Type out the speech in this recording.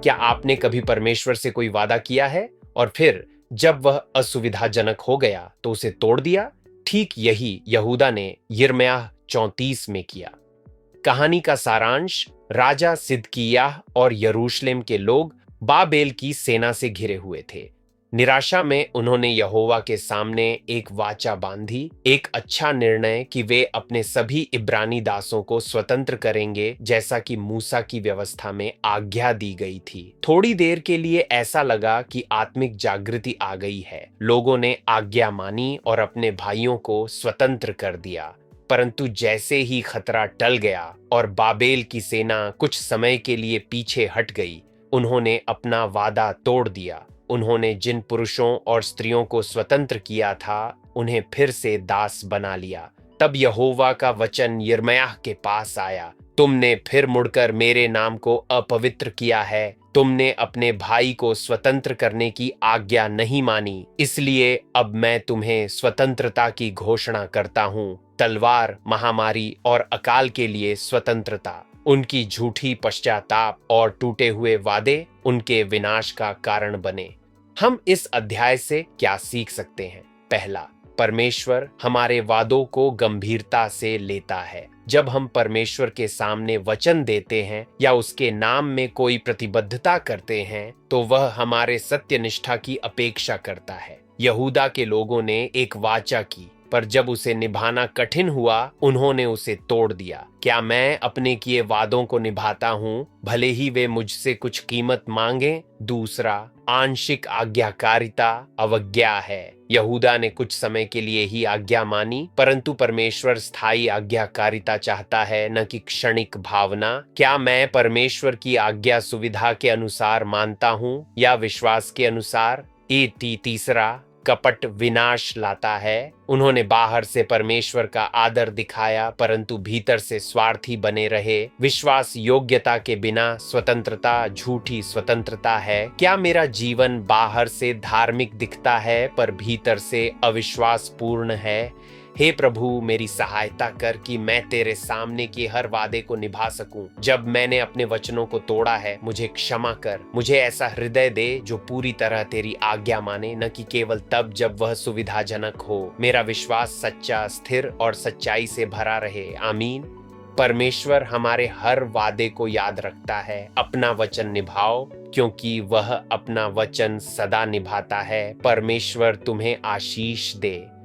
क्या आपने कभी परमेश्वर से कोई वादा किया है और फिर जब वह असुविधाजनक हो गया तो उसे तोड़ दिया? ठीक यही यहूदा ने यिर्मयाह 34 में किया। कहानी का सारांश, राजा सिदकिय्याह और यरूशलेम के लोग बाबेल की सेना से घिरे हुए थे। निराशा में उन्होंने यहोवा के सामने एक वाचा बांधी, एक अच्छा निर्णय कि वे अपने सभी इब्रानी दासों को स्वतंत्र करेंगे, जैसा कि मूसा की व्यवस्था में आज्ञा दी गई थी। थोड़ी देर के लिए ऐसा लगा कि आत्मिक जागृति आ गई है। लोगों ने आज्ञा मानी और अपने भाइयों को स्वतंत्र कर दिया। परंतु जैसे ही खतरा टल गया और बाबेल की सेना कुछ समय के लिए पीछे हट गई, उन्होंने अपना वादा तोड़ दिया। उन्होंने जिन पुरुषों और स्त्रियों को स्वतंत्र किया था, उन्हें फिर से दास बना लिया। तब यहोवा का वचन यिर्मयाह के पास आया, तुमने फिर मुड़कर मेरे नाम को अपवित्र किया है। तुमने अपने भाई को स्वतंत्र करने की आज्ञा नहीं मानी, इसलिए अब मैं तुम्हें स्वतंत्रता की घोषणा करता हूँ। तलवार, महामारी और अकाल के लिए स्वतंत्रता। उनकी झूठी पश्चाताप और टूटे हुए वादे उनके विनाश का कारण बने। हम इस अध्याय से क्या सीख सकते हैं? पहला, परमेश्वर हमारे वादों को गंभीरता से लेता है। जब हम परमेश्वर के सामने वचन देते हैं या उसके नाम में कोई प्रतिबद्धता करते हैं, तो वह हमारे सत्यनिष्ठा की अपेक्षा करता है। यहूदा के लोगों ने एक वाचा की, पर जब उसे निभाना कठिन हुआ, उन्होंने उसे तोड़ दिया। क्या मैं अपने किए वादों को निभाता हूँ, भले ही वे मुझसे कुछ कीमत मांगे? दूसरा, आंशिक आज्ञाकारिता अवज्ञा है। यहूदा ने कुछ समय के लिए ही आज्ञा मानी, परंतु परमेश्वर स्थायी आज्ञाकारिता चाहता है, न कि क्षणिक भावना। क्या मैं परमेश्वर की आज्ञा सुविधा के अनुसार मानता हूँ या विश्वास के अनुसार? तीसरा, कपट विनाश लाता है। उन्होंने बाहर से परमेश्वर का आदर दिखाया, परंतु भीतर से स्वार्थी बने रहे। विश्वास योग्यता के बिना स्वतंत्रता झूठी स्वतंत्रता है। क्या मेरा जीवन बाहर से धार्मिक दिखता है पर भीतर से अविश्वास पूर्ण है? हे प्रभु, मेरी सहायता कर कि मैं तेरे सामने के हर वादे को निभा सकूं। जब मैंने अपने वचनों को तोड़ा है, मुझे क्षमा कर। मुझे ऐसा हृदय दे जो पूरी तरह तेरी आज्ञा माने, न कि केवल तब जब वह सुविधाजनक हो। मेरा विश्वास सच्चा, स्थिर और सच्चाई से भरा रहे। आमीन। परमेश्वर हमारे हर वादे को याद रखता है। अपना वचन निभाओ, क्योंकि वह अपना वचन सदा निभाता है। परमेश्वर तुम्हें आशीष दे।